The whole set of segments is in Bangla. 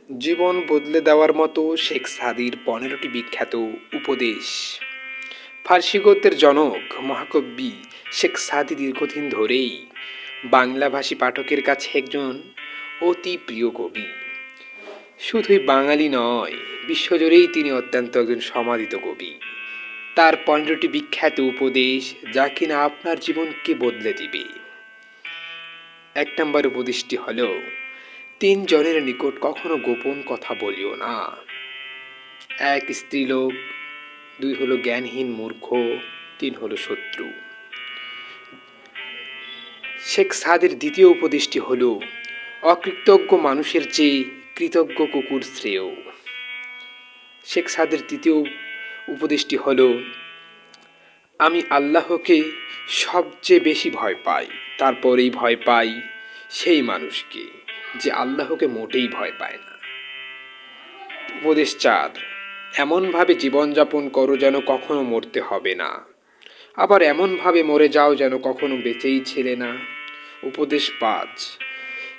জীবন বদলে দেওয়ার মতো শেখ সাদির ১৫টি বিখ্যাত উপদেশ। ফার্সি গদ্যের জনক মহাকবি শেখ সাদি দীর্ঘদিন ধরেই বাংলাভাষী পাঠকের কাছে একজন অতি প্রিয় কবি। শুধুই বাঙালি নয়, বিশ্বজুড়েই তিনি অত্যন্ত একজন সমাদৃত কবি। তার ১৫টি বিখ্যাত উপদেশ যা কিনা আপনার জীবনকে বদলে দিবে। ১ নম্বর উপদেশটি হল, ৩ জনের নিকট কখনো গোপন কথা বলিও না। ১ স্ত্রীলোক, ২ হলো জ্ঞানহীন মূর্খ, ৩ হলো শত্রু। শেখ সাদির দ্বিতীয় উপদেশটি হল, অকৃতজ্ঞ মানুষের চেয়ে কৃতজ্ঞ কুকুর শ্রেয়। শেখ সাদির তৃতীয় উপদেশটি হল, আমি আল্লাহকে সবচেয়ে বেশি ভয় পাই, তারপরেই ভয় পাই সেই মানুষকে যে আল্লাহকে মোটেই ভয় পায় না। উপদেশ ৪, এমনভাবে জীবনযাপন করো যেন কখনো মরতে হবে না, আবার এমনভাবে মরে যাও যেন কখনো বেঁচেই ছিলে না। উপদেশ ৫,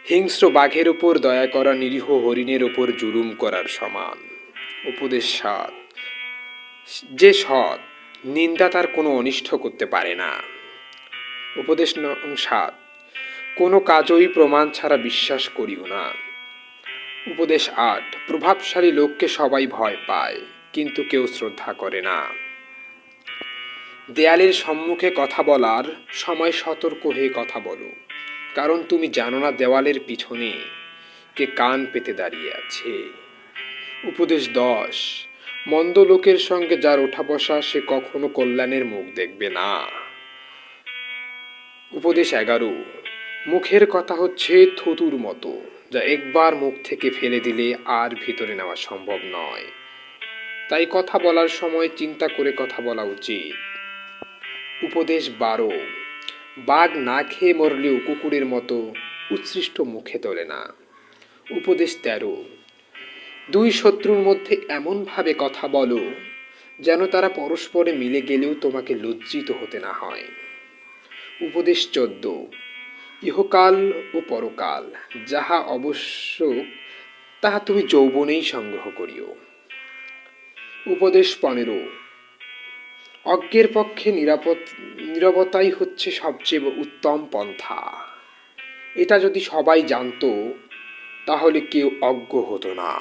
হিংস্র বাঘের উপর দয়া করা নিরীহ হরিণের উপর জুলুম করার সমান। উপদেশ ৭, যে সৎ নিন্দা তার কোনো অনিষ্ট করতে পারে না। উপদেশ ৭, কোনো কাজই প্রমাণ ছাড়া বিশ্বাস করিও না। উপদেশ ৮, প্রভাবশালী লোককে সবাই ভয় পায় কিন্তু কেউ শ্রদ্ধা করে না। দেয়ালের সম্মুখে কথা বলার সময় সতর্ক হয়ে কথা বলো, কারণ তুমি জানো না দেওয়ালের পিছনে কে কান পেতে দাঁড়িয়ে আছে। উপদেশ ১০, মন্দ লোকের সঙ্গে যার ওঠা বসা সে কখনো কল্যাণের মুখ দেখবে না। উপদেশ ১১, মুখের কথা হচ্ছে থুতুর মতো, যা একবার মুখ থেকে ফেলে দিলে আর ভিতরে নেওয়া সম্ভব নয়। তাই কথা বলার সময় চিন্তা করে কথা বলা উচিত। উপদেশ ১২, বাঘ না খেয়ে মরলেও কুকুরের মতো উচ্ছিষ্ট মুখে তোলে না। উপদেশ ১৩, ২ শত্রুর মধ্যে এমনভাবে কথা বলো যেন তারা পরস্পরে মিলে গেলেও তোমাকে লজ্জিত হতে না হয়। উপদেশ ১৪, ইহকাল ও পরকাল যাহা আবশ্যক তাহা তুমি যৌবনেই সংগ্রহ করিও। উপদেশ ১৫, অজ্ঞের পক্ষে নীরবতাই হচ্ছে সবচেয়ে উত্তম পন্থা। এটা যদি সবাই জানতো তাহলে কেউ অজ্ঞ হতো না।